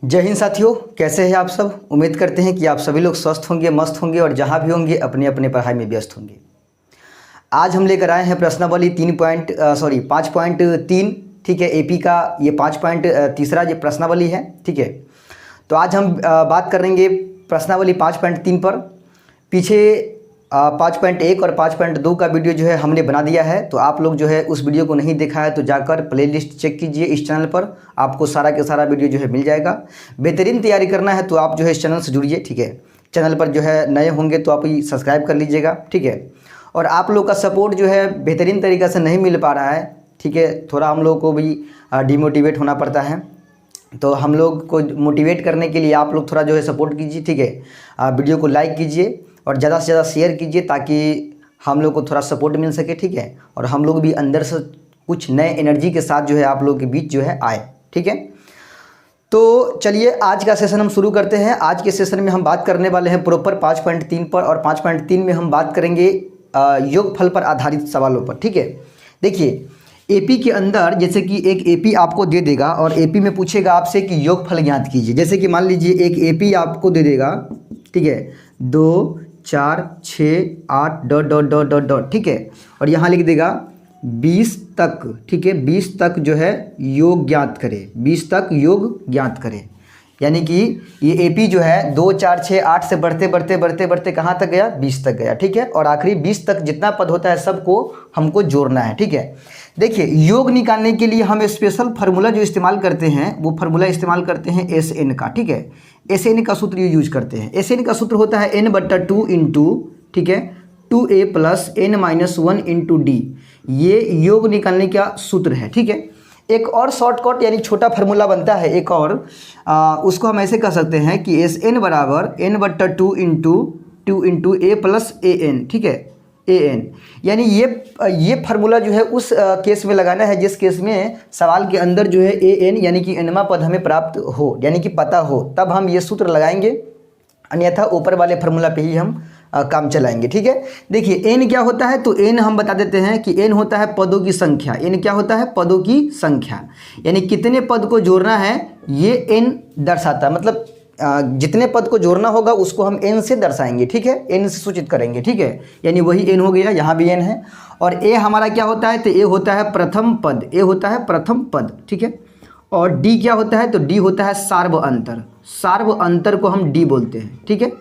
जय हिंद साथियों, कैसे हैं आप सब। उम्मीद करते हैं कि आप सभी लोग स्वस्थ होंगे, मस्त होंगे और जहां भी होंगे अपने अपने पढ़ाई में व्यस्त होंगे। आज हम लेकर आए हैं प्रश्नावली 5.3। ठीक है, एपी का ये 5.3 ये प्रश्नावली है। ठीक है, तो आज हम बात करेंगे प्रश्नावली 5.3 पर। पीछे 5.1 और 5.2 का वीडियो जो है हमने बना दिया है, तो आप लोग जो है उस वीडियो को नहीं देखा है तो जाकर प्लेलिस्ट चेक कीजिए। इस चैनल पर आपको सारा के सारा वीडियो जो है मिल जाएगा। बेहतरीन तैयारी करना है तो आप जो है इस चैनल से जुड़िए। ठीक है, चैनल पर जो है नए होंगे तो आप सब्सक्राइब कर लीजिएगा। ठीक है, और आप लोग का सपोर्ट जो है बेहतरीन तरीक़े से नहीं मिल पा रहा है। ठीक है, थोड़ा हम लोग को भी डिमोटिवेट होना पड़ता है, तो हम लोग को मोटिवेट करने के लिए आप लोग थोड़ा जो है सपोर्ट कीजिए। ठीक है, वीडियो को लाइक कीजिए और ज़्यादा से ज़्यादा शेयर कीजिए ताकि हम लोग को थोड़ा सपोर्ट मिल सके। ठीक है, और हम लोग भी अंदर से कुछ नए एनर्जी के साथ जो है आप लोग के बीच जो है आए। ठीक है, तो चलिए आज का सेशन हम शुरू करते हैं। आज के सेशन में हम बात करने वाले हैं प्रॉपर 5.3 पर, और 5.3 में हम बात करेंगे योगफल पर आधारित सवालों पर। ठीक है, देखिए एपी के अंदर जैसे कि एक एपी आपको दे देगा और एपी में पूछेगा आपसे कि योगफल ज्ञात कीजिए। जैसे कि मान लीजिए एक एपी आपको दे देगा। ठीक है, 2 4 6 8 dot dot dot dot dot. ठीक है, और यहाँ लिख देगा 20 तक। ठीक है, 20 तक जो है योग ज्ञात करे, 20 तक योग ज्ञात करे। यानी कि ये एपी जो है 2 4 6 8 से बढ़ते बढ़ते बढ़ते बढ़ते कहाँ तक गया, 20 तक गया। ठीक है, और आखिरी 20 तक जितना पद होता है सबको हमको जोड़ना है। ठीक है, देखिए योग निकालने के लिए हम स्पेशल फार्मूला जो इस्तेमाल करते हैं वो फार्मूला इस्तेमाल करते हैं SN का। ठीक है, SN का सूत्र यूज करते हैं। SN का सूत्र होता है N/2 इंटू, ठीक है, 2A + N-1 इंटू D। ये योग निकालने का सूत्र है। ठीक है, एक और शॉर्टकट यानी छोटा फार्मूला बनता है एक और, उसको हम ऐसे कह सकते हैं कि SN = N/2 into 2 into A + AN। ठीक है, AN यानी ये फार्मूला जो है उस केस में लगाना है जिस केस में सवाल के अंदर जो है AN यानी कि nवां पद हमें प्राप्त हो, यानी कि पता हो, तब हम ये सूत्र लगाएंगे। अन्यथा ऊपर वाले फार्मूला पे ही हम काम चलाएंगे। ठीक है, देखिए n क्या होता है, तो n हम बता देते हैं कि n होता है पदों की संख्या। n क्या होता है, पदों की संख्या, यानी कितने पद को जोड़ना है ये n दर्शाता है। मतलब जितने पद को जोड़ना होगा उसको हम n से दर्शाएंगे। ठीक है, n से सूचित करेंगे। ठीक है, यानी वही n हो गया, यहाँ भी n है। और a हमारा क्या होता है, तो a होता है प्रथम पद, a होता है प्रथम पद। ठीक है, और d क्या होता है, तो d होता है सार्व अंतर। सार्व अंतर को हम d बोलते हैं। ठीक है,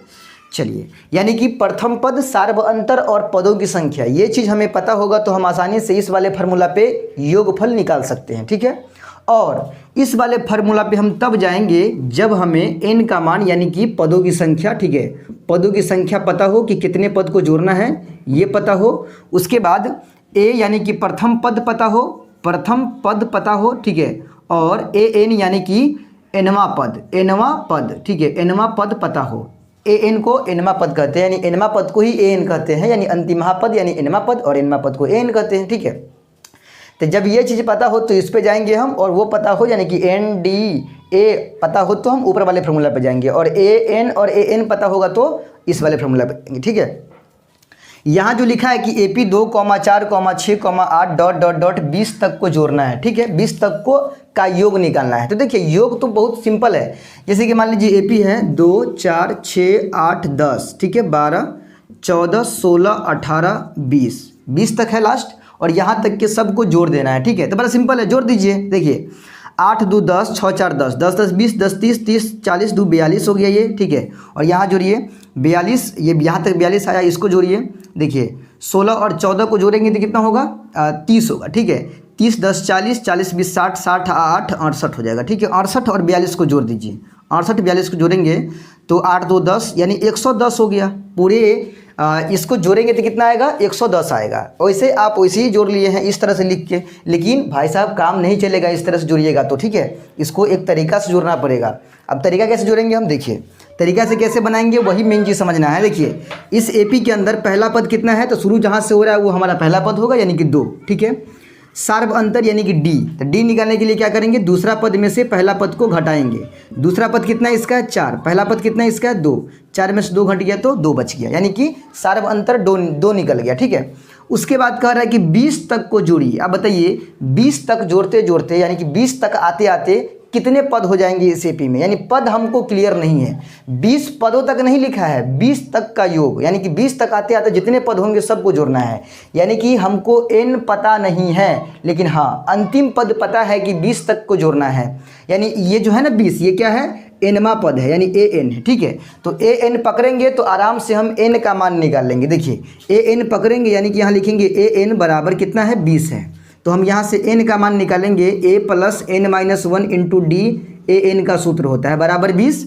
चलिए, यानी कि प्रथम पद, सार्व अंतर और पदों की संख्या, ये चीज़ हमें पता होगा तो हम आसानी से इस वाले फार्मूला पे योगफल निकाल सकते हैं। ठीक है, और इस वाले फार्मूला पे हम तब जाएंगे जब हमें n का मान यानी कि पदों की संख्या, ठीक है, पदों की संख्या पता हो कि कितने पद को जोड़ना है ये पता हो। उसके बाद a यानी कि प्रथम पद पता हो, प्रथम पद पता हो। ठीक है, और AN यानी कि nवां पद, nवां पद। ठीक है, nवां पद पता हो। AN को nवां पद कहते हैं, यानी nवां पद को ही AN कहते हैं, यानी अंतिमहा पद यानी nवां पद, और nवां पद को AN कहते हैं। ठीक है, तो जब ये चीज़ पता हो तो इस पे जाएंगे हम, और वो पता हो यानी कि NDA पता हो तो हम ऊपर वाले फार्मूला पे जाएंगे, और AN और AN पता होगा तो इस वाले फार्मूला पे जाएंगे। ठीक है, यहाँ जो लिखा है कि AP 2, 4, 6, 8 डॉट डॉट डॉट 20 तक को जोड़ना है। ठीक है, 20 तक को का योग निकालना है। तो देखिए योग तो बहुत सिंपल है। जैसे कि मान लीजिए AP है 2 4 6 8 10। ठीक है, 12 14 16 18 20, 20 तक है लास्ट, और यहाँ तक के सबको जोड़ देना है। ठीक है, तो बड़ा सिंपल है, जोड़ दीजिए। देखिए 8 2 10, 6 4 10, 10 10 20, 10 30 30 40 2 42 हो गया ये। ठीक है, और यहाँ जोड़िए 42, ये यहाँ तक 42 आया, इसको जोड़िए। देखिए 16 और 14 को जोड़ेंगे तो कितना होगा, 30 होगा। ठीक है, 30 10 40, 40 20 60, 60 8 68 हो जाएगा। ठीक है, 68 और 42 को जोड़ दीजिए। 68 42 को जोड़ेंगे तो 8 2 10 यानी 110 हो गया। पूरे इसको जोड़ेंगे तो कितना आएगा, 110 आएगा। वैसे आप वैसे ही जोड़ लिए हैं इस तरह से लिख के, लेकिन भाई साहब काम नहीं चलेगा इस तरह से जोड़िएगा तो। ठीक है, इसको एक तरीका से जोड़ना पड़ेगा। अब तरीका कैसे जोड़ेंगे हम, देखिए तरीका से कैसे बनाएंगे वही मेन चीज़ समझना है। देखिए इस एपी के अंदर पहला पद कितना है, तो शुरू जहाँ से हो रहा है वो हमारा पहला पद होगा, यानी कि 2। ठीक है, सार्व अंतर यानी कि D, तो D निकालने के लिए क्या करेंगे, दूसरा पद में से पहला पद को घटाएंगे। दूसरा पद कितना है इसका, 4। पहला पद कितना है इसका, 2। 4 में से 2 घट गया तो 2 बच गया, यानी कि सार्व अंतर 2 निकल गया। ठीक है, उसके बाद कह रहा है कि 20 तक को जोड़िए। अब बताइए 20 तक जोड़ते जोड़ते यानी कि 20 तक आते आते कितने पद हो जाएंगे इस एपी में, यानी पद हमको क्लियर नहीं है। 20 पदों तक नहीं लिखा है, 20 तक का योग, यानी कि 20 तक आते आते जितने पद होंगे सबको जोड़ना है। यानी कि हमको n पता नहीं है, लेकिन हाँ अंतिम पद पता है कि 20 तक को जोड़ना है। यानी ये जो है ना 20, ये क्या है, एनवा पद है, यानी an है, ठीक है। तो an पकड़ेंगे तो आराम से हम n का मान निकाल लेंगे। देखिए an पकड़ेंगे यानी कि यहाँ लिखेंगे an बराबर कितना है, 20 है। तो हम यहाँ से n का मान निकालेंगे, a plus n minus 1 into D, an का सूत्र होता है बराबर 20।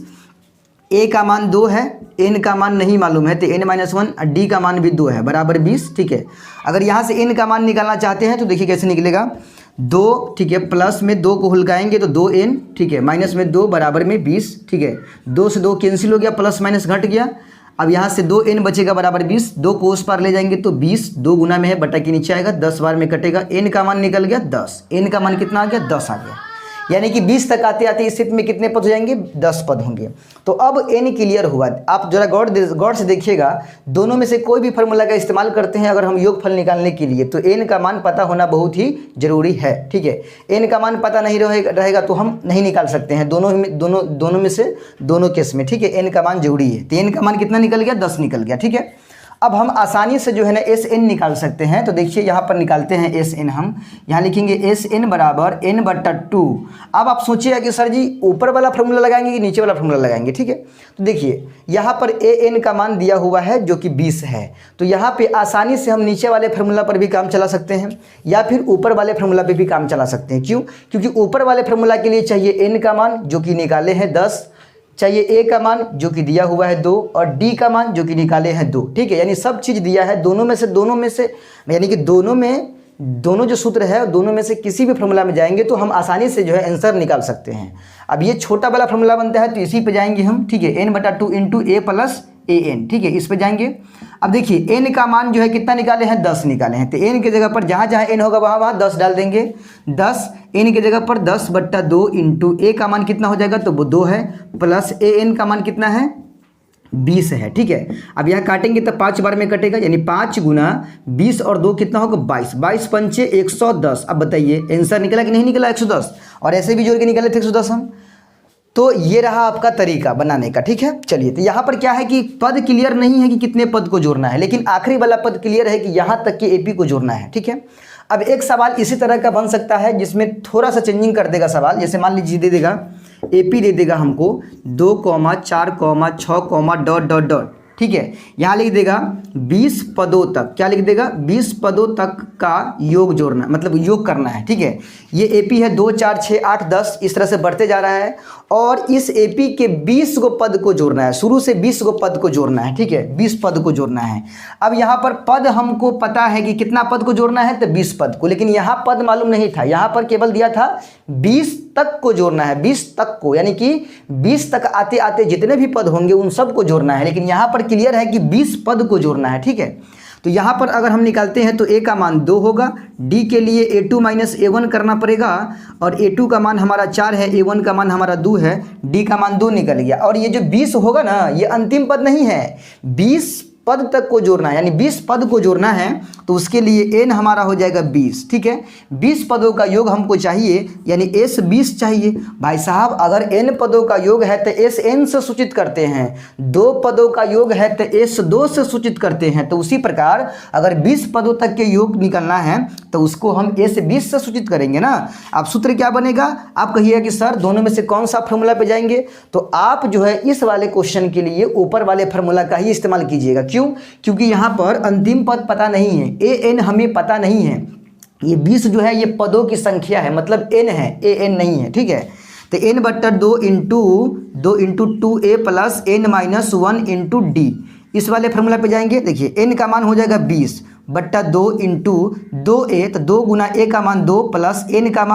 a का मान 2 है, n का मान नहीं मालूम है तो n माइनस 1, d का मान भी 2 है बराबर 20, ठीक है। अगर यहाँ से n का मान निकालना चाहते हैं तो देखिए कैसे निकलेगा, 2, ठीक है, प्लस में 2 को हुलकाएंगे तो 2n, ठीक है, माइनस में 2 बराबर में 20, ठीक है। 2 से 2 कैंसिल हो गया, प्लस माइनस घट गया। अब यहाँ से 2n बचेगा बराबर 20, 2 को उस पार ले जाएंगे तो 20, 2 गुना में है बटा के नीचे आएगा, 10 बार में कटेगा, n का मान निकल गया 10, n का मान कितना आ गया, 10 आ गया। यानी कि 20 तक आते आते इस स्थिति में कितने पद हो जाएंगे, 10 पद होंगे। तो अब n क्लियर हुआ। आप जरा गौर से देखिएगा, दोनों में से कोई भी फार्मूला का इस्तेमाल करते हैं अगर हम योगफल निकालने के लिए, तो n का मान पता होना बहुत ही जरूरी है, ठीक है। n का मान पता नहीं रहेगा तो हम नहीं निकाल सकते हैं, दोनों में से दोनों केस में, ठीक है। n का मान जरूरी है। तो n का मान कितना निकल गया, 10 निकल गया, ठीक है। अब हम आसानी से जो है ना Sn निकाल सकते हैं। तो देखिए यहाँ पर निकालते हैं Sn, हम यहाँ लिखेंगे Sn बराबर n/2। अब आप सोचिएगा कि सर जी ऊपर वाला फार्मूला लगाएंगे कि नीचे वाला फार्मूला लगाएंगे, ठीक है। तो देखिए यहाँ पर An का मान दिया हुआ है जो कि 20 है, तो यहाँ पे आसानी से हम नीचे वाले फार्मूला पर भी काम चला सकते हैं या फिर ऊपर वाले फार्मूला पे भी काम चला सकते हैं। क्यों? क्योंकि ऊपर वाले फार्मूला के लिए चाहिए n का मान जो कि निकाले हैं 10, चाहिए a का मान जो कि दिया हुआ है 2 और d का मान जो कि निकाले हैं 2, ठीक है। यानी सब चीज़ दिया है, दोनों में से यानी कि दोनों जो सूत्र है दोनों में से किसी भी फार्मूला में जाएंगे तो हम आसानी से जो है आंसर निकाल सकते हैं। अब ये छोटा वाला फार्मूला बनता है तो इसी पे जाएंगे हम, ठीक है, n/2 into a plus an, ठीक है, इस पे जाएंगे। अब देखिए n का मान जो है कितना निकाले हैं, 10 निकाले हैं। तो n के जगह पर जहाँ जहाँ n होगा वहाँ 10 डाल देंगे। 10 n के जगह पर 10/2 इंटू a का मान कितना हो जाएगा, तो वो 2 है, प्लस an का मान कितना है, 20 है, ठीक है। अब यहाँ काटेंगे तो 5 बार में कटेगा, यानी 5 गुना 20 और 2 कितना होगा, 22, 22 पंचे 110। अब बताइए आंसर निकला कि नहीं निकला, 110। और ऐसे भी जोड़ के निकाले थे 110 हम। तो ये रहा आपका तरीका बनाने का, ठीक है। चलिए, तो यहाँ पर क्या है कि पद क्लियर नहीं है कि कितने पद को जोड़ना है, लेकिन आखिरी वाला पद क्लियर है कि यहाँ तक कि एपी को जोड़ना है, ठीक है। अब एक सवाल इसी तरह का बन सकता है जिसमें थोड़ा सा चेंजिंग कर देगा सवाल। जैसे मान लीजिए दे देगा एपी, दे देगा हमको 2, 4, 6, डॉट डॉट डॉट, ठीक है। यहाँ लिख देगा 20 पदों तक, क्या लिख देगा, 20 पदों तक का योग जोड़ना, मतलब योग करना है, ठीक है। ये एपी है 2, 4, 6, 8, 10 इस तरह से बढ़ते जा रहा है और इस एपी के 20 गो पद को जोड़ना है, शुरू से 20 गो पद को जोड़ना है, ठीक है, 20 पद को जोड़ना है। अब यहाँ पर पद हमको पता है कि कितना पद को जोड़ना है, तो 20 पद को, लेकिन यहाँ पद मालूम नहीं था, यहाँ पर केवल दिया था 20 तक को जोड़ना है, 20 तक को, यानी कि 20 तक आते आते जितने भी पद होंगे उन सब को जोड़ना है, लेकिन यहाँ पर क्लियर है कि 20 पद को जोड़ना है, ठीक है। तो यहाँ पर अगर हम निकालते हैं तो a का मान 2 होगा, d के लिए a2 माइनस a1 करना पड़ेगा और a2 का मान हमारा 4 है, a1 का मान हमारा 2 है, d का मान 2 निकल गया। और ये जो 20 होगा ना, ये अंतिम पद नहीं है, 20 पद तक को जोड़ना है, यानी 20 पद को जोड़ना है, तो उसके लिए n हमारा हो जाएगा 20, ठीक है। 20 पदों का योग हमको चाहिए, यानी s 20 चाहिए। भाई साहब अगर n पदों का योग है तो s n से सूचित करते हैं, 2 पदों का योग है तो s 2 से सूचित करते हैं। तो उसी प्रकार अगर 20 पदों तक के योग निकलना है तो उसको हम s 20 से सूचित करेंगे ना। अब सूत्र क्या बनेगा, आप कहिएगा कि सर दोनों में से कौन सा फार्मूला पे जाएंगे, तो आप जो है इस वाले क्वेश्चन के लिए ऊपर वाले फार्मूला का ही इस्तेमाल कीजिएगा। क्यों? क्योंकि यहाँ पर अंतिम पद पता नहीं है, an हमें पता नहीं है, ये 20 जो है ये पदों की संख्या है, मतलब n है, an नहीं है, ठीक है। तो n/2 into 2a plus n minus 1 into D, इस वाले फार्मूला पे जाएंगे। देखिए n का मान हो जाएगा 20/2 इंटू 2a, तो 2 गुना a का मान 2 प्लस n का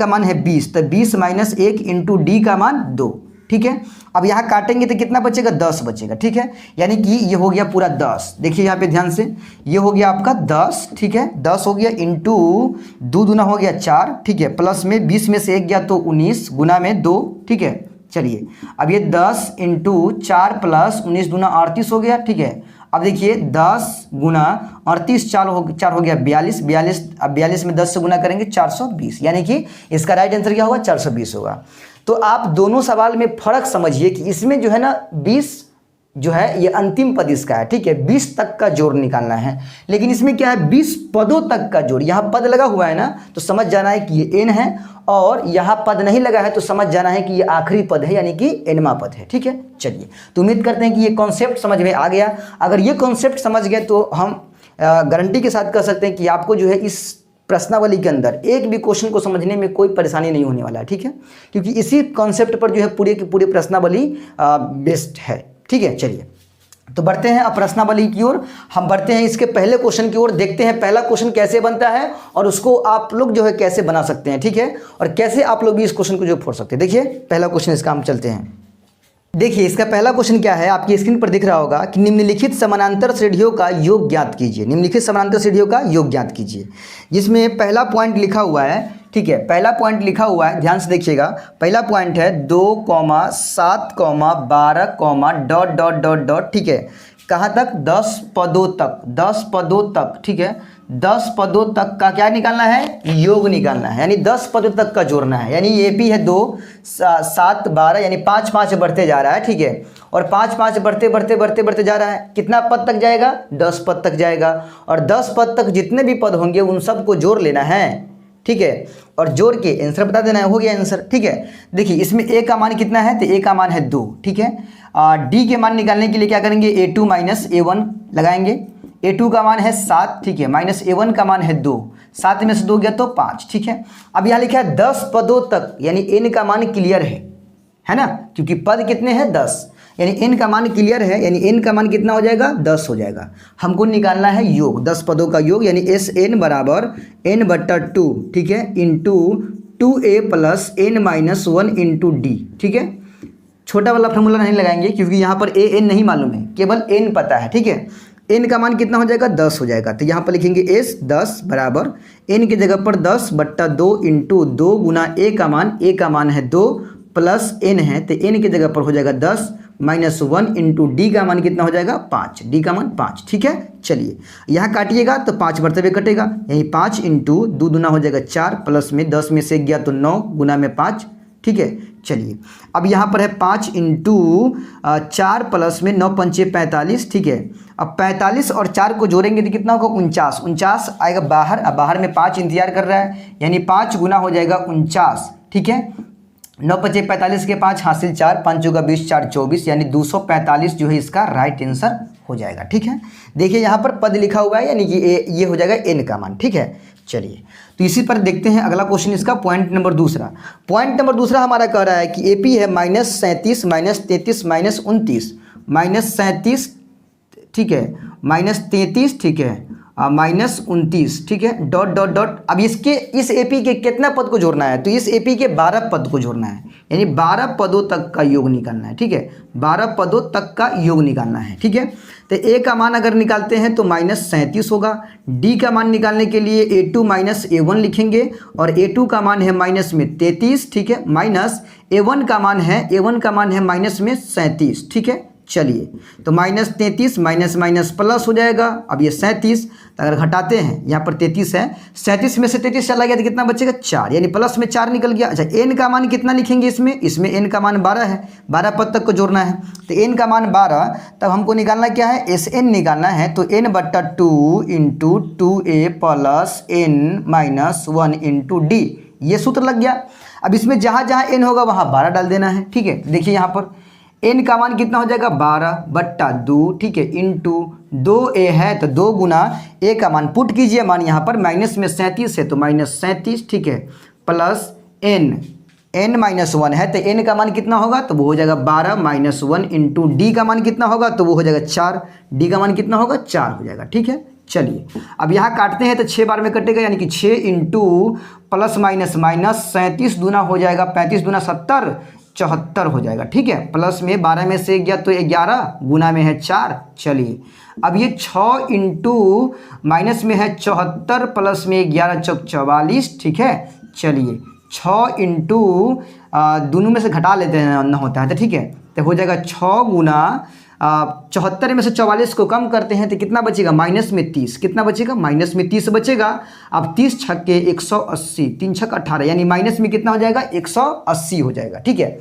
मान है 20, तो 20 माइनस 1 इंटू डी का मान 2, ठीक है। अब यहाँ काटेंगे तो कितना बचेगा, 10 बचेगा, ठीक है। यानी कि ये हो गया पूरा 10, देखिए यहाँ पे ध्यान से, ये हो गया आपका 10, ठीक है, 10 हो गया इंटू 2 दूना हो गया 4, ठीक है, प्लस में 20 में से 1 गया तो 19 गुना में 2, ठीक है। चलिए अब ये 10 इंटू 4 प्लस 19 दूना 38 हो गया, ठीक है। अब देखिए 10 गुना 38, 4 हो गया 42, 42, अब 42 में 10 से गुना करेंगे 420, यानी कि इसका राइट आंसर क्या होगा 420 होगा। तो आप दोनों सवाल में फ़र्क समझिए कि इसमें जो है ना 20 जो है ये अंतिम पद इसका है, ठीक है, 20 तक का जोड़ निकालना है, लेकिन इसमें क्या है 20 पदों तक का जोड़। यहाँ पद लगा हुआ है ना तो समझ जाना है कि ये n है, और यहाँ पद नहीं लगा है तो समझ जाना है कि ये आखिरी पद है, यानी कि nवां पद है, ठीक है। चलिए, तो उम्मीद करते हैं कि ये कॉन्सेप्ट समझ में आ गया। अगर ये कॉन्सेप्ट समझ गए तो हम गारंटी के साथ कह सकते हैं कि आपको जो है इस प्रश्नावली के अंदर एक भी क्वेश्चन को समझने में कोई परेशानी नहीं होने वाला है, ठीक है, क्योंकि इसी कॉन्सेप्ट पर जो है पूरे की पूरी प्रश्नावली बेस्ड है, ठीक है। चलिए, तो बढ़ते हैं अब प्रश्नावली की ओर। हम बढ़ते हैं इसके पहले क्वेश्चन की ओर, देखते हैं पहला क्वेश्चन कैसे बनता है और उसको आप लोग जो है कैसे बना सकते हैं, ठीक है, और कैसे आप लोग भी इस क्वेश्चन को जो फोड़ सकते हैं। देखिए पहला क्वेश्चन इसका हम चलते हैं। देखिए इसका पहला क्वेश्चन क्या है, आपकी स्क्रीन पर दिख रहा होगा कि निम्नलिखित समानांतर श्रेणियों का योग ज्ञात कीजिए। निम्नलिखित समानांतर श्रेणियों का योग ज्ञात कीजिए, जिसमें पहला पॉइंट लिखा हुआ है, ठीक है, पहला पॉइंट लिखा हुआ है, ध्यान से देखिएगा। पहला पॉइंट है 2, 7, 12, डॉट डॉट डॉट डॉट, ठीक है, कहाँ तक 10 पदों तक, 10 पदों तक, ठीक है, 10 पदों तक का क्या निकालना है, योग निकालना है, यानी 10 पदों तक का जोड़ना है। यानी ये भी है 2, 7, 12, यानी 5 5 बढ़ते जा रहा है, ठीक है, और 5 5 बढ़ते बढ़ते बढ़ते बढ़ते जा रहा है, कितना पद तक जाएगा, 10 पद तक जाएगा, और 10 पद तक जितने भी पद होंगे उन सबको जोड़ लेना है, ठीक है, और जोड़ के आंसर बता देना है, हो गया आंसर, ठीक है। देखिए इसमें a का मान कितना है, तो a का मान है 2, ठीक है। d के मान निकालने के लिए क्या करेंगे, a2 माइनस a1 लगाएंगे। a2 का मान है 7, ठीक है, माइनस a1 का मान है 2, 7 में से 2 गया तो 5, ठीक है। अब यहाँ लिखा है 10 पदों तक, यानी n का मान क्लियर है ना, क्योंकि पद कितने हैं 10, यानी n का मान क्लियर है, यानी n का मान कितना हो जाएगा 10 हो जाएगा। हमको निकालना है योग, 10 पदों का योग, यानी Sn बराबर n/2, ठीक है, into 2a plus n-1 into d, ठीक है। छोटा वाला फॉर्मूला नहीं लगाएंगे क्योंकि यहाँ पर an नहीं मालूम है, केवल n पता है, ठीक है। n का मान कितना हो जाएगा 10 हो जाएगा, तो यहाँ पर लिखेंगे S 10 बराबर n की जगह पर 10/2 इंटू 2 गुना a का मान है 2 प्लस n है, तो n की जगह पर हो जाएगा 10 माइनस 1 इंटू डी का मान कितना हो जाएगा 5, डी का मान 5, ठीक है। चलिए यहाँ काटिएगा तो 5 बढ़ते हुए कटेगा, यही 5 इंटू 2 दूना हो जाएगा 4, प्लस में 10 में से गया तो 9 गुना में 5, ठीक है। चलिए अब यहाँ पर है 5 इंटू 4 प्लस में 9 पंचे 45, ठीक है। अब 45 और 4 को जोड़ेंगे तो कितना होगा 49, 49 आएगा बाहर, अब बाहर में 5 इंतजार कर रहा है, यानी 5 गुना हो जाएगा 49, ठीक है। 9 पंचे 45 के 5 हासिल 4, 5 होगा 20, 4 24, यानी 245 जो है इसका राइट आंसर हो जाएगा, ठीक है। देखिए यहाँ पर पद लिखा हुआ है, यानी कि ये हो जाएगा n का मान, ठीक है। चलिए तो इसी पर देखते हैं अगला क्वेश्चन इसका, पॉइंट नंबर दूसरा। पॉइंट नंबर दूसरा हमारा कह रहा है कि AP है -37 -33 -29 -37, ठीक है, -33, ठीक है, -29, ठीक है, डॉट डॉट डॉट। अब इसके इस AP के कितना पद को जोड़ना है, तो इस AP के 12 पद को जोड़ना है, यानी 12 पदों तक का योग निकालना है, ठीक है, 12 पदों तक का योग निकालना है, ठीक है। तो A का मान अगर निकालते हैं तो -37 होगा, D का मान निकालने के लिए A2 माइनस A1 लिखेंगे, और A2 का मान है माइनस में 33, ठीक है, माइनस A1 का मान है माइनस में 37, ठीक है। चलिए तो -33 माइनस माइनस प्लस हो जाएगा, अब ये 37 अगर घटाते हैं, यहाँ पर 33 है, 37 में से 33 चला गया तो कितना बचेगा 4, यानी प्लस में 4 निकल गया। अच्छा n का मान कितना लिखेंगे इसमें n का मान 12 है, 12 पद तक को जोड़ना है, तो n का मान 12, तब हमको निकालना क्या है Sn निकालना है, तो n/2 into 2a plus n-1 into d, ये सूत्र लग गया। अब इसमें जहाँ जहाँ n होगा वहाँ 12 डाल देना है, ठीक है। देखिए यहाँ पर n का मान कितना हो जाएगा 12/2, ठीक है, इंटू 2a है तो 2 गुना a का मान पुट कीजिए, मान यहाँ पर माइनस में 37 है तो -37, ठीक है, प्लस n-1 है तो n का मान कितना होगा, तो वो हो जाएगा 12-1 इंटू d का मान कितना होगा, तो वो हो जाएगा 4, d का मान कितना होगा 4 हो जाएगा, ठीक है। चलिए अब यहाँ काटते हैं तो 6 बार में कटेगा, यानी कि 6 इंटू प्लस माइनस माइनस 37 दूना हो जाएगा 35 दूना 70, 74 हो जाएगा, ठीक है। प्लस में 12 में से गया तो 11, गुना में है 4। चलिए अब ये 6 इंटू माइनस में है 74, प्लस में 11 चौक 44, ठीक है। चलिए 6 इंटू दोनों में से घटा लेते हैं, ना होता है तो, ठीक है, तो हो जाएगा 6 गुना 74 में से 44 को कम करते हैं तो कितना बचेगा, माइनस में 30, कितना बचेगा, माइनस में 30 बचेगा। अब 30 छक्के 180, 3 छक्के 18, यानी माइनस में कितना हो जाएगा, 180 हो जाएगा। ठीक है,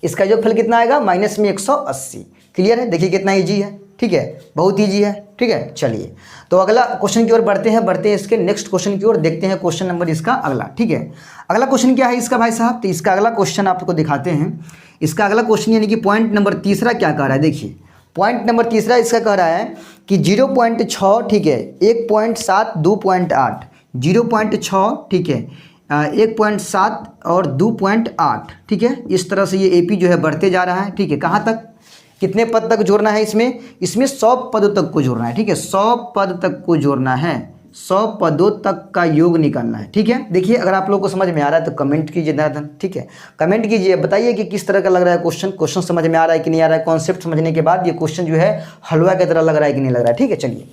इसका योगफल कितना आएगा, माइनस में 180। क्लियर है, देखिए कितना ईजी है। ठीक है, बहुत ईजी है। ठीक है, चलिए तो अगला क्वेश्चन की ओर बढ़ते हैं इसके नेक्स्ट क्वेश्चन की ओर, देखते हैं क्वेश्चन नंबर इसका अगला। ठीक है, अगला क्वेश्चन क्या है इसका भाई साहब, तो इसका अगला क्वेश्चन आपको दिखाते हैं। इसका अगला क्वेश्चन यानी कि पॉइंट नंबर तीसरा क्या कह रहा है, देखिए पॉइंट नंबर तीसरा इसका कह रहा है कि 0.6, ठीक है, 1.7, 2.8, 0.6, ठीक है, 1.7 और 2.8, ठीक है, इस तरह से ये एपी जो है बढ़ते जा रहा है। ठीक है, कहाँ तक, कितने पद तक जोड़ना है, इसमें 100 पदों तक को जोड़ना है। ठीक है, 100 पद तक को जोड़ना है, 100 पदों तक का योग निकालना है। ठीक है, देखिए अगर आप लोगों को समझ में आ रहा है तो कमेंट कीजिए धनाधन। ठीक है, कमेंट कीजिए, बताइए कि किस तरह का लग रहा है क्वेश्चन समझ में आ रहा है कि नहीं आ रहा है। कॉन्सेप्ट समझने के बाद ये क्वेश्चन जो है हलवा की तरह लग रहा है कि नहीं लग रहा है। ठीक है, चलिए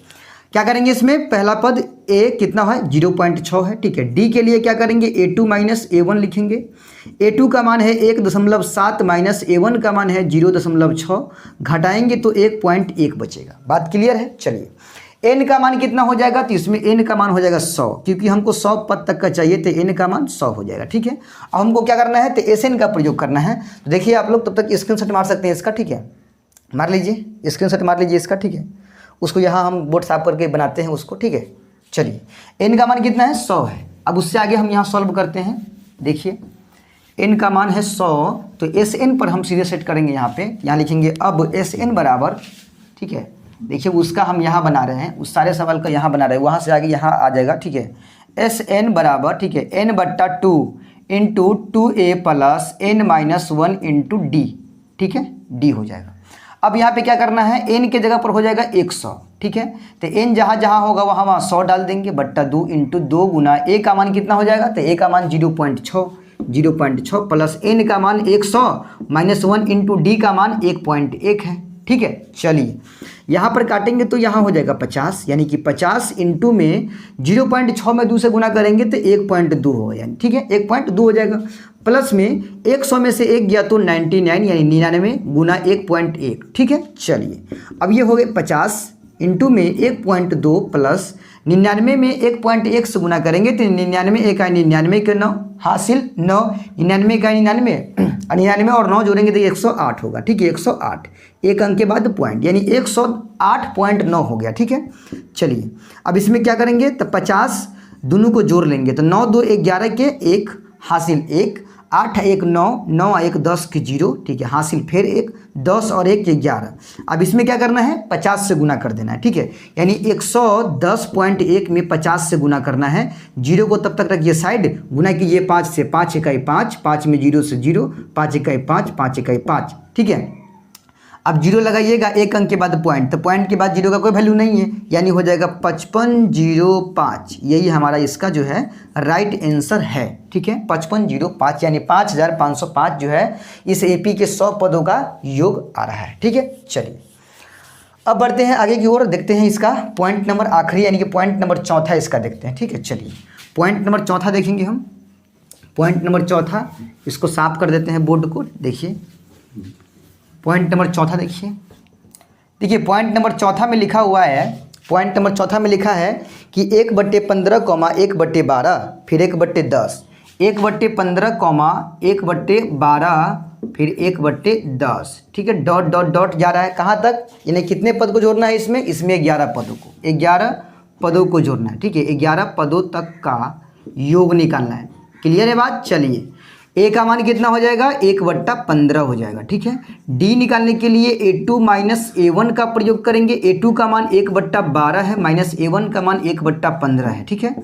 क्या करेंगे, इसमें पहला पद ए कितना है, 0.6 है। ठीक है, डी के लिए क्या करेंगे, A2 माइनस A1 लिखेंगे। A2 का मान है 1.7 माइनस A1 का मान है 0.6, घटाएंगे तो 1.1 बचेगा। बात क्लियर है। चलिए n का मान कितना हो जाएगा, तो इसमें n का मान हो जाएगा 100, क्योंकि हमको 100 पद तक का चाहिए तो n का मान 100 हो जाएगा। ठीक है, अब हमको क्या करना है, तो SN का प्रयोग करना है। तो देखिए आप लोग तब तक स्क्रीनशॉट मार सकते हैं इसका। ठीक है, मार लीजिए, स्क्रीनशॉट मार लीजिए इसका। ठीक है, उसको यहाँ हम बोर्ड साफ करके बनाते हैं उसको। ठीक है, चलिए n का मान कितना है, 100 है। अब उससे आगे हम यहाँ सॉल्व करते हैं। देखिए n का मान है 100, तो SN पर हम सीधे सेट करेंगे यहाँ पे, यहाँ लिखेंगे अब SN बराबर, ठीक है, देखिए उसका हम यहाँ बना रहे हैं, उस सारे सवाल का यहाँ बना रहे हैं, वहाँ से आगे यहाँ आ जाएगा। ठीक है, SN बराबर, ठीक है, n/2 into 2a plus n-1 into D. ठीक है, डी हो जाएगा। अब यहाँ पे क्या करना है, n के जगह पर हो जाएगा 100। ठीक है, तो n जहाँ जहाँ होगा वहाँ 100 डाल देंगे, बट्टा 2 इंटू 2 गुना a का मान कितना हो जाएगा, तो a का मान 0.6 प्लस n का मान 100 माइनस 1 इंटू डी का मान 1.1 है। ठीक है, चलिए यहाँ पर काटेंगे तो यहाँ हो जाएगा 50, यानी कि 50 इंटू में 0.6 में 2 से गुना करेंगे तो 1.2 होगा, यानी ठीक है 1.2 हो जाएगा। प्लस में 100 में से 1 गया तो 99, यानी 99 गुना 1.1। ठीक है, चलिए अब ये हो गए 50 इंटू में 1.2 प्लस 99 में 1.1 से गुना करेंगे तो 99 एक है 99 के 9 हासिल 9, 99 का 99 और 9 जोड़ेंगे तो 108 होगा। ठीक है, 108 एक अंक के बाद पॉइंट, यानी 108.9 हो गया। ठीक है, चलिए अब इसमें क्या करेंगे, तो 50 दोनों को जोड़ लेंगे तो 9 2 11 के 1 हासिल 1, 8 1 9, 9 1 10 के 0। ठीक है, हासिल फिर 1, 10 और 1 11। अब इसमें क्या करना है, 50 से गुना कर देना है। ठीक है, यानी 110.1 में 50 से गुना करना है। 0 को तब तक रखिए साइड, गुना कीजिए 5 से, 5 इकाई 5, 5 में 0 से 0, 5 इकाई 5, 5 इकाई 5। ठीक है, अब 0 लगाइएगा एक अंक के बाद पॉइंट, तो पॉइंट के बाद 0 का कोई वैल्यू नहीं है, यानी हो जाएगा 5505। यही हमारा इसका जो है राइट आंसर है। ठीक है, 5505 यानी 5505 जो है इस एपी के 100 पदों का योग आ रहा है। ठीक है, चलिए अब बढ़ते हैं आगे की ओर, देखते हैं इसका पॉइंट नंबर आखिरी यानी कि पॉइंट नंबर चौथा इसका देखते हैं। ठीक है, चलिए पॉइंट नंबर चौथा देखेंगे हम। पॉइंट नंबर चौथा, इसको साफ कर देते हैं बोर्ड को। देखिए पॉइंट नंबर चौथा देखिए पॉइंट नंबर चौथा में लिखा हुआ है, पॉइंट नंबर चौथा में लिखा है कि 1/15, 1/12 फिर 1/10, 1/15, 1/12 फिर 1/10। ठीक है, डॉट डॉट डॉट जा रहा है कहाँ तक, यानी कितने पद को जोड़ना है इसमें 11 पदों को, 11 पदों को जोड़ना है। ठीक है, 11 पदों तक का योग निकालना है। क्लियर है बात। चलिए ए का मान कितना हो जाएगा, 1/15 हो जाएगा। ठीक है, डी निकालने के लिए A2 माइनस A1 का प्रयोग करेंगे। A2 का मान 1/12 है, माइनस A1 का मान 1/15 है। ठीक है,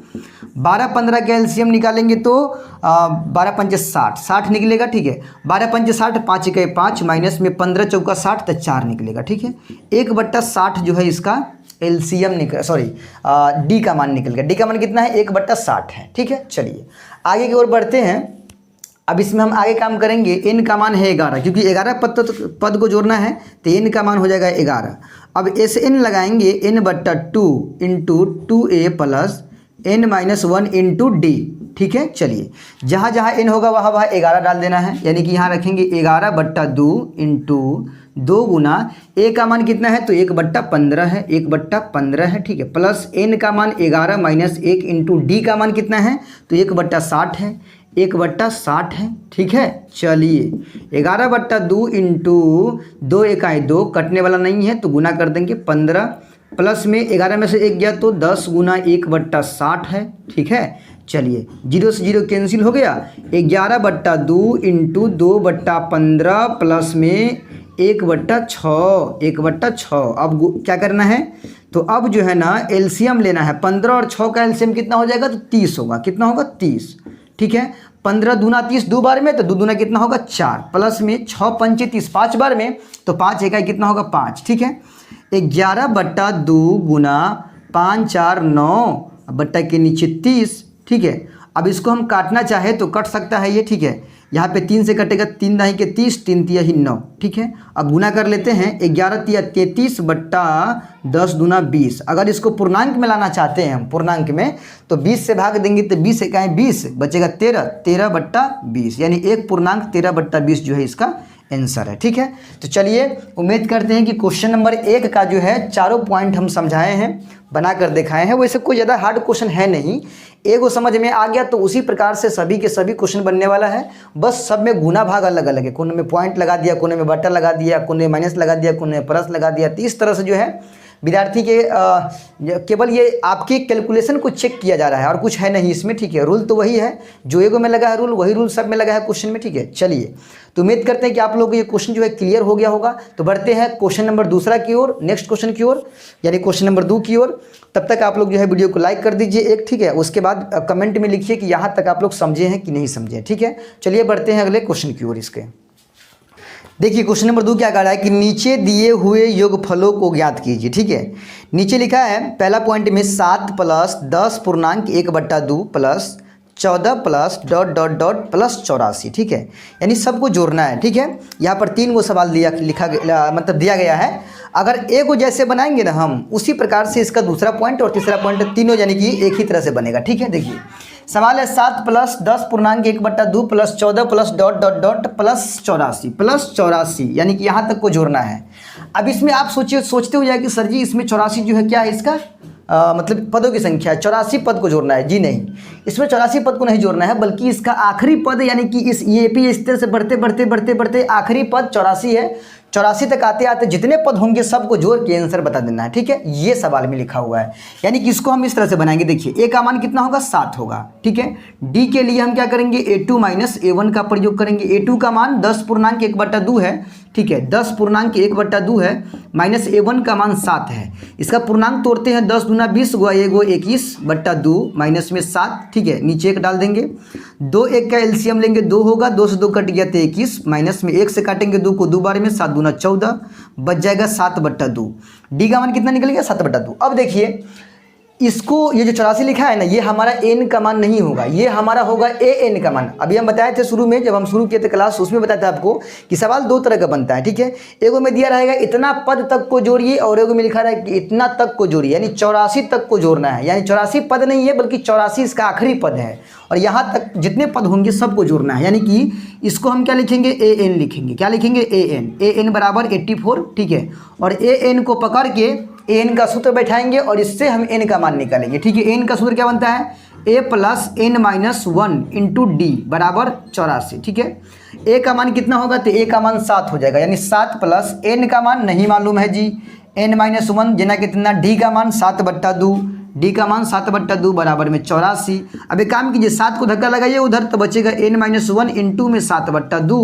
12-15 का एलसीएम निकालेंगे तो 12 पंचे 60, 60 निकलेगा। ठीक है, 12 पंचे 60, 5 इकाई 5, माइनस में 15 चौका 60 तो 4 निकलेगा। ठीक है, 1/60 जो है इसका एलसीएम डी का मान निकल गया। डी का मान कितना है, 1/60 है। ठीक है, चलिए आगे की ओर बढ़ते हैं। अब इसमें हम आगे काम करेंगे। n का मान है 11, क्योंकि 11 पद को जोड़ना है तो n का मान हो जाएगा 11। अब SN लगाएंगे n/2 into 2a plus n-1 into D. ठीक है। चलिए जहाँ जहाँ n होगा वहाँ वहाँ 11 डाल देना है, यानी कि यहाँ रखेंगे 11/2 इंटू 2 गुना a का मान कितना है तो 1/15 है, 1/15 है, ठीक है, प्लस n का मान 11 माइनस 1 इंटू d का मान कितना है तो 1/60 है, 1/60 है, ठीक है। चलिए 11/2 इंटू 2 1 2 कटने वाला नहीं है तो गुना कर देंगे 15 प्लस में 11 में से 1 गया तो 10 गुना 1/60 है, ठीक है। चलिए 0 से 0 कैंसिल हो गया, 11/2 इंटू 2/15 प्लस में 1/6, 1/6। अब क्या करना है तो अब जो है ना एलसीएम लेना है, 15 और 6 का एलसीएम कितना हो जाएगा तो 30 होगा, कितना होगा 30, ठीक है। 15 दूना 30 दो बार में तो 2 दूना कितना होगा 4 प्लस में 6 पंचे 30 5 बार में तो 5 इकाई कितना होगा 5, ठीक है। 11/2 गुना 5 4 9 बट्टा के नीचे 30, ठीक है। अब इसको हम काटना चाहे तो कट सकता है ये, ठीक है। यहाँ पे 3 से कटेगा, 3 दाही के 30, 3 तिया ही 9, ठीक है। अब गुना कर लेते हैं, 11 तिया 33 बट्टा 10 दूना 20। अगर इसको पूर्णांक में लाना चाहते हैं हम पूर्णांक में तो 20 से भाग देंगे तो 20 इकाई 20 बचेगा 13, 13/20, यानी 1 पूर्णांक 13/20 जो है इसका आंसर है, ठीक है। तो चलिए उम्मीद करते हैं कि क्वेश्चन नंबर 1 का जो है चारों पॉइंट हम समझाए हैं, बना कर दिखाए हैं। वैसे कोई ज़्यादा हार्ड क्वेश्चन है नहीं, एगो समझ में आ गया तो उसी प्रकार से सभी के सभी क्वेश्चन बनने वाला है। बस सब में गुना भाग अलग अलग है, कोने में पॉइंट लगा दिया, कोने में बट्टा लगा दिया, कोने में माइनस लगा दिया, कोने में प्लस लगा दिया। तो इस तरह से जो है विद्यार्थी के केवल ये आपके कैलकुलेशन को चेक किया जा रहा है और कुछ है नहीं इसमें, ठीक है। रूल तो वही है, जो एगो में लगा है रूल वही रूल सब में लगा है क्वेश्चन में, ठीक है। चलिए तो उम्मीद करते हैं कि आप लोगों को ये क्वेश्चन जो है क्लियर हो गया होगा। तो बढ़ते हैं क्वेश्चन नंबर 2 की ओर, नेक्स्ट क्वेश्चन की ओर, यानी क्वेश्चन नंबर 2 की ओर। तब तक आप लोग जो है वीडियो को लाइक कर दीजिए एक, ठीक है। उसके बाद कमेंट में लिखिए कि यहाँ तक आप लोग समझे हैं कि नहीं समझे, ठीक है। चलिए बढ़ते हैं अगले क्वेश्चन की ओर इसके। देखिए क्वेश्चन नंबर 2 क्या कह रहा है कि नीचे दिए हुए योगफलों को ज्ञात कीजिए, ठीक है। नीचे लिखा है पहला पॉइंट में 7 प्लस 10 पूर्णांक 1/2 plus 14 plus dot dot dot plus 84, ठीक है। यानी सबको जोड़ना है, ठीक है। यहाँ पर 3 गो सवाल मतलब दिया गया है। अगर एक को जैसे बनाएंगे ना हम उसी प्रकार से इसका दूसरा पॉइंट और तीसरा पॉइंट तीनों यानी कि एक ही तरह से बनेगा, ठीक है। देखिए सवाल है 7 प्लस 10 पूर्णांक 1/2 plus 14 plus dot dot dot plus 84 यानी कि यहाँ तक को जोड़ना है। अब इसमें आप सोचते हो जाए कि सर जी इसमें 84 जो है क्या है इसका मतलब पदों की संख्या है, 84 पद को जोड़ना है। जी नहीं, इसमें 84 पद को नहीं जोड़ना है, बल्कि इसका आखिरी पद यानी कि इस ये इस तरह से बढ़ते आखिरी पद 84 है। 84 तक आते आते जितने पद होंगे सबको जोड़ के आंसर बता देना है, ठीक है। ये सवाल में लिखा हुआ है, यानी कि इसको हम इस तरह से बनाएंगे। देखिए ए का मान कितना होगा 7 होगा, ठीक है। डी के लिए हम क्या करेंगे A2 माइनस A1 का प्रयोग करेंगे। A2 का मान 10 पूर्णांक 1/2 है, ठीक है, 10 पूर्णांक 1/2 है, माइनस A1 का मान 7 है। इसका पूर्णांक तोड़ते हैं, 10 दूना 20 गुआ 21/2 माइनस में 7, ठीक है, नीचे 1 डाल देंगे। 2 1 का एलसीएम लेंगे, 2 होगा, 2 से 2 कट गया तो 21, माइनस में 1 से काटेंगे 2 को 2 बार में, 7 दूना 14 बच जाएगा 7/2। डी का मान कितना निकल गया 7/2। अब देखिए इसको ये जो 84 लिखा है ना ये हमारा n का मान नहीं होगा, ये हमारा होगा an का मान। अभी हम बताए थे शुरू में जब हम शुरू किए थे क्लास उसमें बताया था आपको कि सवाल 2 तरह का बनता है, ठीक है। एगो में दिया रहेगा इतना पद तक को जोड़िए और एगो में लिखा रहेगा कि इतना तक को जोड़िए, यानी 84 तक को जोड़ना है। यानी 84 पद नहीं है बल्कि 84 इसका आखिरी पद है और यहाँ तक जितने पद होंगे सबको जोड़ना है। यानी कि इसको हम क्या लिखेंगे an लिखेंगे, क्या लिखेंगे an बराबर 84, ठीक है। और an को पकड़ के an का सूत्र बैठाएंगे और इससे हम n का मान निकालेंगे, ठीक है। n का सूत्र क्या बनता है a plus n minus 1 into D बराबर 84, ठीक है। a का मान कितना होगा तो a का मान 7 हो जाएगा, यानी 7 प्लस n का मान नहीं मालूम है जी, n माइनस 1 जना कितना, डी का मान 7/2, डी का मान 7/2 बराबर में 84। अब एक काम कीजिए 7 को धक्का लगाइए उधर तो बचेगा n माइनस 1 इंटू में 7/2,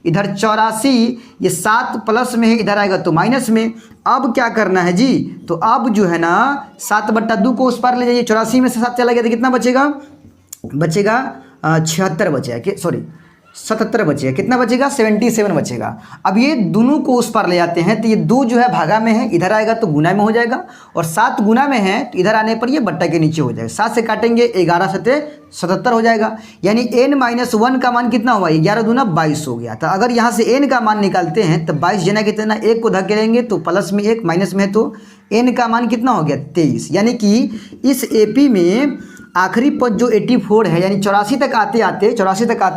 इधर 84, ये 7 प्लस में है इधर आएगा तो माइनस में। अब क्या करना है जी, तो अब जो है ना 7/2 को उस पार ले जाइए, 84 में से 7 चला गया तो कितना बचेगा, 76 बचेगा, सॉरी 77 बचेगा, कितना बचेगा 77 बचेगा। अब ये दोनों को उस पार ले जाते हैं तो ये 2 जो है भागा में है, इधर आएगा तो गुना में हो जाएगा, और 7 गुना में है तो इधर आने पर ये बट्टा के नीचे हो जाएगा। 7 से काटेंगे 11 सते 77 हो जाएगा, यानी n माइनस 1 का मान कितना हुआ 11 दूना 22 हो गया। तो अगर यहाँ से n का मान निकालते हैं तो 22 जना कितना 1 को धक्के लेंगे तो प्लस में 1 माइनस में है तो n का मान कितना हो गया 23। यानी कि इस AP में आखिरी पद जो 84 है यानी 84 तक आते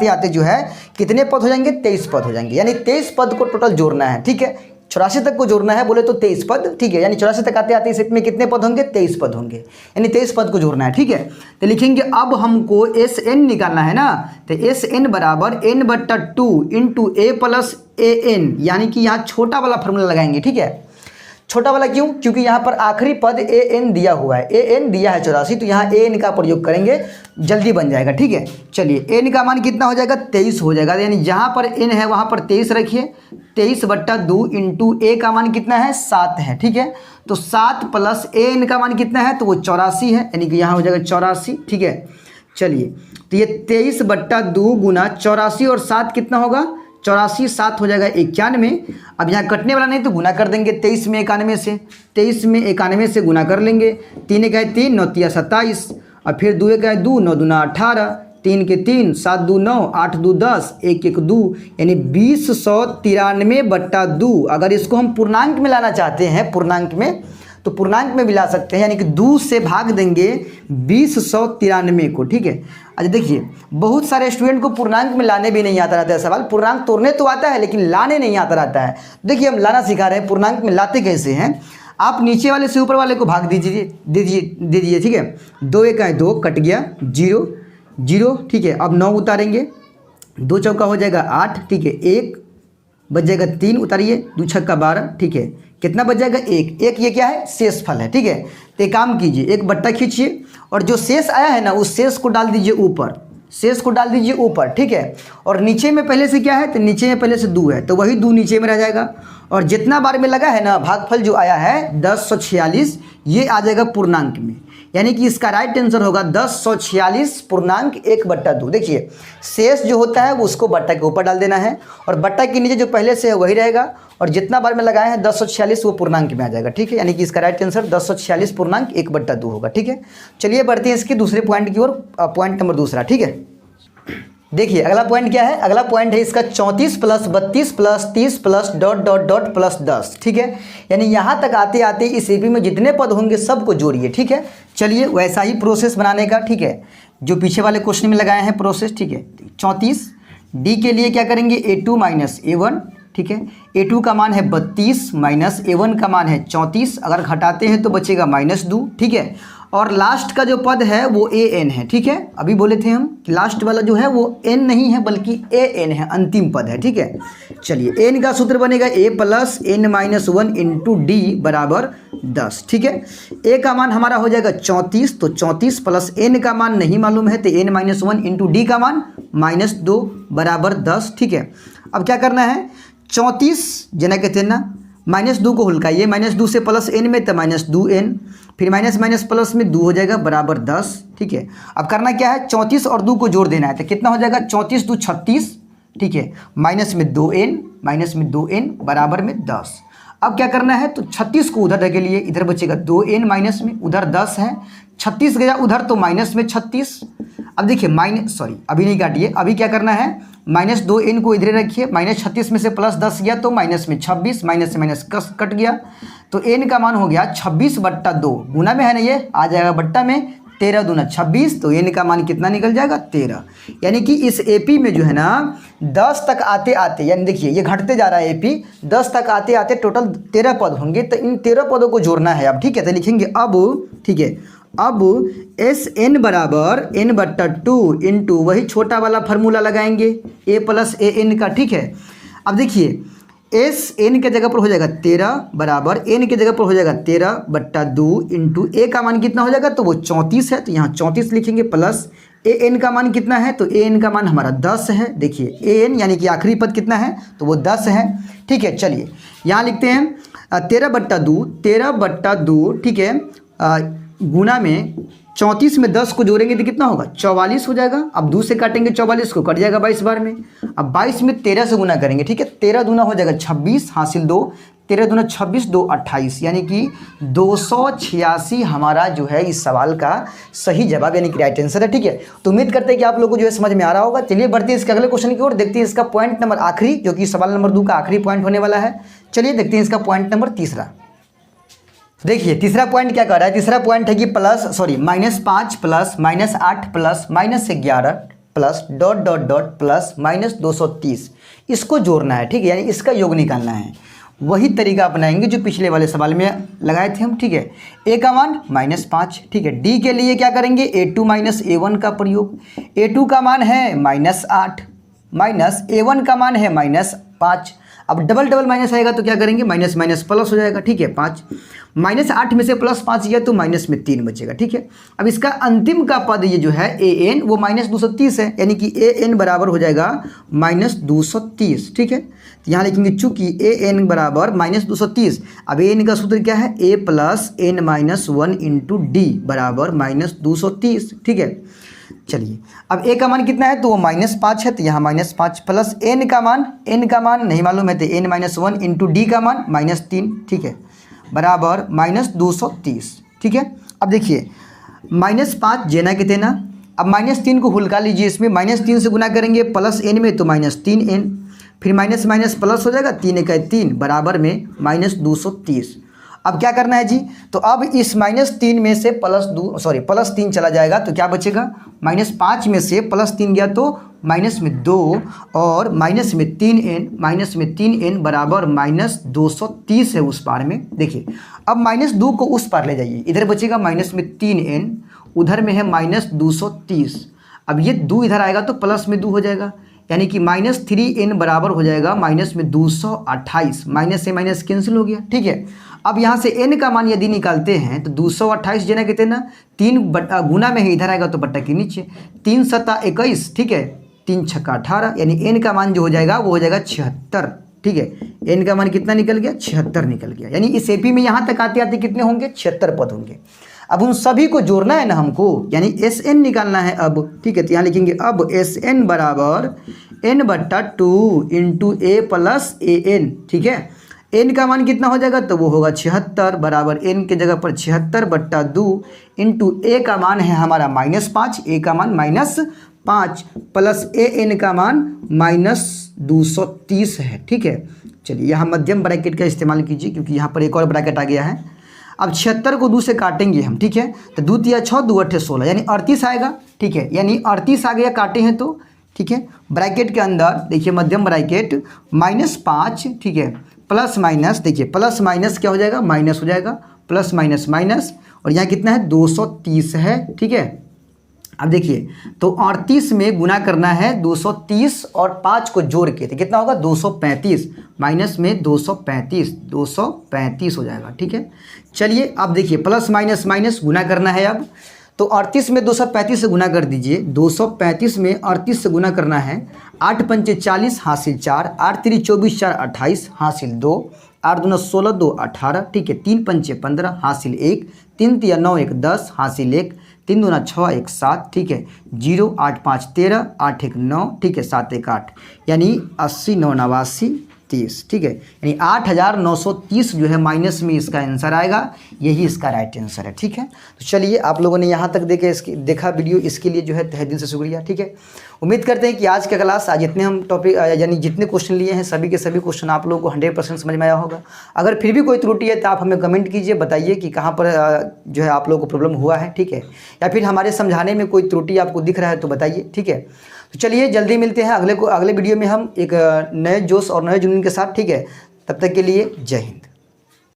आते जो है कितने पद हो जाएंगे, 23 पद हो जाएंगे। यानी 23 पद को टोटल जोड़ना है, ठीक है। 84 तक को जोड़ना है बोले तो 23 पद, ठीक है। यानी 84 तक आते आते इस में कितने पद होंगे, 23 पद होंगे। यानी 23 पद को जोड़ना है, ठीक है। तो लिखेंगे अब हमको SN निकालना है ना, तो SN बराबर n/2 into a plus AN, यानी कि यहाँ छोटा वाला फॉर्मूला लगाएंगे, ठीक है। छोटा वाला क्यों, क्योंकि यहाँ पर आखिरी पद AN दिया हुआ है, AN दिया है 84, तो यहाँ AN का प्रयोग करेंगे, जल्दी बन जाएगा, ठीक है। चलिए N का मान कितना हो जाएगा, 23 हो जाएगा। यानी जहाँ पर N है वहाँ पर 23 रखिए, 23/2 इंटू A का मान कितना है, 7 है, ठीक है। तो 7 प्लस AN का मान कितना है, तो वो 84 है, यानी कि यहाँ हो जाएगा 84, ठीक है। चलिए तो ये 23/2 गुना 84 और 7 कितना होगा, 84, 7 हो जाएगा 91। अब यहाँ कटने वाला नहीं तो गुना कर देंगे 23 में 91 से, 23 में 91 से गुना कर लेंगे। 3 का है 3, 9 तिया 27, और फिर 2 का है 2, 9 दूना 18, 3 के 3, 7 2 9, 8 2 10, 1 1 2, यानी 2093/2। अगर इसको हम पूर्णांक में लाना चाहते हैं, पूर्णांक में, तो पूर्णांक में भी ला सकते हैं, यानी कि 2 से भाग देंगे 2093 को, ठीक है। अच्छा देखिए, बहुत सारे स्टूडेंट को पूर्णांक में लाने भी नहीं आता रहता है सवाल, पूर्णांक तोड़ने तो आता है लेकिन लाने नहीं आता रहता है। देखिए हम लाना सिखा रहे हैं, पूर्णांक में लाते कैसे हैं। आप नीचे वाले से ऊपर वाले को भाग दे दीजिए, ठीक है। 2 1 है 2, कट गया 0 0, ठीक है। अब 9 उतारेंगे, 2 चौका हो जाएगा 8, ठीक है। 1 बच जाएगा 3, उतारिए, 2 छक्का 12, ठीक है। कितना बच जाएगा, 1 1, ये क्या है, शेष फल है, ठीक है। तो एक काम कीजिए, एक बट्टा खींचिए और जो शेष आया है ना उस शेष को डाल दीजिए ऊपर, शेष को डाल दीजिए ऊपर, ठीक है। और नीचे में पहले से क्या है, तो नीचे में पहले से 2 है, तो वही 2 नीचे में रह जाएगा। और जितना बार में लगा है ना भागफल जो आया है 1046, ये आ जाएगा पूर्णांक में, यानी कि इसका राइट आंसर होगा 1046 पूर्णांक 1/2। देखिए शेष जो होता है वो उसको बट्टा के ऊपर डाल देना है, और बट्टा के नीचे जो पहले से है वही रहेगा, और जितना बार में लगाए हैं 1046 वो पूर्णांक में आ जाएगा, ठीक है। यानी कि इसका राइट आंसर 1046 पूर्णांक 1/2 होगा, ठीक है। चलिए बढ़ते हैं इसके दूसरे पॉइंट की ओर, पॉइंट नंबर दूसरा, ठीक है। देखिए अगला पॉइंट क्या है, अगला पॉइंट है इसका 34 प्लस 32 प्लस 30 प्लस ... प्लस 10, ठीक है। यानी यहाँ तक आते आते इस एपी में जितने पद होंगे सबको जोड़िए, ठीक है। चलिए वैसा ही प्रोसेस बनाने का, ठीक है, जो पीछे वाले क्वेश्चन में लगाए हैं प्रोसेस, ठीक है। 34 डी के लिए क्या करेंगे, A2 माइनस A1, ठीक है। A2 का मान है 32 माइनस A1 का मान है 34, अगर घटाते हैं तो बचेगा -2, ठीक है। और लास्ट का जो पद है वो AN है, ठीक है। अभी बोले थे हम लास्ट वाला जो है वो N नहीं है बल्कि AN है, अंतिम पद है, ठीक है। चलिए N का सूत्र बनेगा A plus N-1 into D बराबर 10, ठीक है। A का मान हमारा हो जाएगा 34, तो 34 प्लस N का मान नहीं मालूम है तो N-1 इंटू D का मान -2 बराबर 10, ठीक है। अब क्या करना है, 34 जना कहते हैं ना, -2 को हुलकाइए, -2 से प्लस n में तो -2n, फिर माइनस माइनस प्लस में 2 हो जाएगा बराबर 10, ठीक है। अब करना क्या है, 34 और 2 को जोड़ देना है, तो कितना हो जाएगा, 34 2 36, ठीक है, माइनस में 2n बराबर में 10। अब क्या करना है, तो 36 को उधर के लिए इधर बचेगा 2n माइनस में, उधर 10 है, 36 गया उधर तो माइनस में 36। अब देखिए अभी नहीं काटिए, अभी क्या करना है, -2n को इधर रखिए, -36 में से +10 गया तो माइनस में 26, माइनस से माइनस कट गया, तो n का मान हो गया 26/2, गुना में है ना ये, आ जाएगा बट्टा में, 13 दूना 26, तो n का मान कितना निकल जाएगा, 13। यानी कि इस एपी में जो है ना 10 तक आते आते, यानी देखिए ये घटते जा रहा है एपी, 10 तक आते आते टोटल 13 पद होंगे, तो इन 13 पदों को जोड़ना है अब, ठीक है। तो लिखेंगे अब, ठीक है, अब SN बराबर n/2 इंटू वही छोटा वाला फार्मूला लगाएंगे A प्लस AN का, ठीक है। अब देखिए SN के जगह पर हो जाएगा 13 बराबर N के जगह पर हो जाएगा 13/2 इंटू A का मान कितना हो जाएगा, तो वो 34 है, तो यहाँ 34 लिखेंगे, प्लस AN का मान कितना है, तो AN का मान हमारा 10 है। देखिए AN यानी कि आखिरी पद कितना है, तो वो 10 है, ठीक है। चलिए यहाँ लिखते हैं 13/2, ठीक है, गुना में 34 में 10 को जोड़ेंगे तो कितना होगा, 44 हो जाएगा। अब 2 से काटेंगे 44 को, कट जाएगा 22 बार में। अब 22 में 13 से गुना करेंगे, ठीक है, 13 दूना हो जाएगा 26, हासिल 2, 13 दूना 26, 2 28, यानी कि 286 हमारा जो है इस सवाल का सही जवाब, यानी कि राइट आंसर है, ठीक है। तो उम्मीद करते हैं कि आप लोगों को जो है समझ में आ रहा होगा। चलिए बढ़ते हैं इसके अगले क्वेश्चन की ओर, देखते हैं इसका पॉइंट नंबर आखिरी, जो कि सवाल नंबर 2 का आखिरी पॉइंट होने वाला है। चलिए देखते हैं इसका पॉइंट नंबर तीसरा। देखिए तीसरा पॉइंट क्या कर रहा है, तीसरा पॉइंट है कि -5 plus -8 plus -11 plus dot dot dot plus -230 इसको जोड़ना है, ठीक है, यानी इसका योग निकालना है। वही तरीका अपनाएंगे जो पिछले वाले सवाल में लगाए थे हम, ठीक है। ए का मान -5, ठीक है। डी के लिए क्या करेंगे, A2 - A1 का प्रयोग। A2 का मान है -8 माइनस A1 का मान है -5। अब डबल डबल माइनस आएगा तो क्या करेंगे, माइनस माइनस प्लस हो जाएगा, ठीक है। 5 -8 में से +5 गया तो माइनस में 3 बचेगा, ठीक है। अब इसका अंतिम का पद ये जो है AN वो -230 है, यानी कि AN बराबर हो जाएगा -230, ठीक है। तो यहाँ लिखेंगे चूंकि AN बराबर -230। अब AN का सूत्र क्या है, A + N - 1 × D बराबर -230, ठीक है। चलिए अब A का मान कितना है, तो वो -5 है, तो यहाँ -5 प्लस N का मान नहीं मालूम है, तो N - 1 × D का मान -3, ठीक है, बराबर -230, ठीक है। अब देखिए -5 जेना के तेना। अब -3 को हुल्का लीजिए, इसमें -3 से गुना करेंगे प्लस N में तो -3N, फिर माइनस माइनस प्लस हो जाएगा, 3 × 3 बराबर में -230। अब क्या करना है जी, तो अब इस -3 में से +3 चला जाएगा तो क्या बचेगा, -5 में से +3 गया तो -2 और -3n बराबर -230 है उस पार में। देखिए अब -2 को उस पार ले जाइए, इधर बचेगा -3n, उधर में है -230। अब ये 2 इधर आएगा तो +2 हो जाएगा, यानी कि -3n बराबर हो जाएगा -228। माइनस से माइनस कैंसिल हो गया, ठीक है। अब यहाँ से n का मान यदि निकालते हैं तो 228 जना कितने ना 3 गुना में है, इधर आएगा तो बट्टा के नीचे 3 × 7 = 21, ठीक है, 3 × 6 = 18, यानी n का मान जो हो जाएगा वो हो जाएगा 76, ठीक है। n का मान कितना निकल गया, 76 निकल गया, यानी इस एपी में यहाँ तक आते आते कितने होंगे, 76 पद होंगे। अब उन सभी को जोड़ना है ना हमको, यानी SN निकालना है अब, ठीक है। तो यहाँ लिखेंगे अब SN बराबर n/2 × A + AN, ठीक है। n का मान कितना हो जाएगा, तो वो होगा 76 बराबर n के जगह पर 76/2 × A का मान है हमारा -5, A का मान -5 प्लस AN का मान -230 है, ठीक है। चलिए यहाँ मध्यम ब्रैकेट का इस्तेमाल कीजिए क्योंकि यहाँ पर एक और ब्रैकेट आ गया है। अब 76 को 2 से काटेंगे हम, ठीक है, तो 2 × 6 = 2 × 8 = 16, यानी 38 आएगा, ठीक है, यानी 38 आ गया, काटे हैं तो, ठीक है। ब्रैकेट के अंदर देखिए मध्यम ब्रैकेट -5, ठीक है, प्लस माइनस, देखिए प्लस माइनस क्या हो जाएगा, माइनस हो जाएगा, प्लस माइनस माइनस, और यहाँ कितना है 230 है, ठीक है। अब देखिए तो 38 में गुना करना है 230 और 5 को जोड़ के, तो कितना होगा 235, माइनस में 235 हो जाएगा, ठीक है। चलिए अब देखिए प्लस माइनस माइनस गुना करना है, अब तो 38 में 235 से गुना कर दीजिए, 235 में 38 से गुना करना है, 8 × 5 = 40 हासिल 4, 8 × 3 = 24, 4 = 28 हासिल 2, 8 × 2 = 16, 2 = 18, ठीक है, 3 × 5 = 15 हासिल 1, 3 × 3 = 9, 1 = 10 हासिल 1, 3 × 2 = 6, 1 = 7, ठीक है, 0, 8 × 5 = 13, 8 × 1 = 9, ठीक है, 7 × 1 = 8, यानी 80, 9, 89, 30, ठीक है, यानी 8930 जो है माइनस में इसका आंसर आएगा, यही इसका राइट आंसर है, ठीक है। तो चलिए आप लोगों ने यहाँ तक देखा वीडियो, इसके लिए जो है तहे दिल से शुक्रिया, ठीक है। उम्मीद करते हैं कि आज का क्लास, आज जितने हम टॉपिक यानी जितने क्वेश्चन लिए हैं सभी के सभी क्वेश्चन आप लोगों को 100% समझ में आया होगा। अगर फिर भी कोई त्रुटि है तो आप हमें कमेंट कीजिए, बताइए कि कहाँ पर जो है आप लोगों को प्रॉब्लम हुआ है, ठीक है, या फिर हमारे समझाने में कोई त्रुटि आपको दिख रहा है तो बताइए, ठीक है। तो चलिए जल्दी मिलते हैं अगले वीडियो में हम एक नए जोश और नए जुनून के साथ, ठीक है। तब तक के लिए जय हिंद।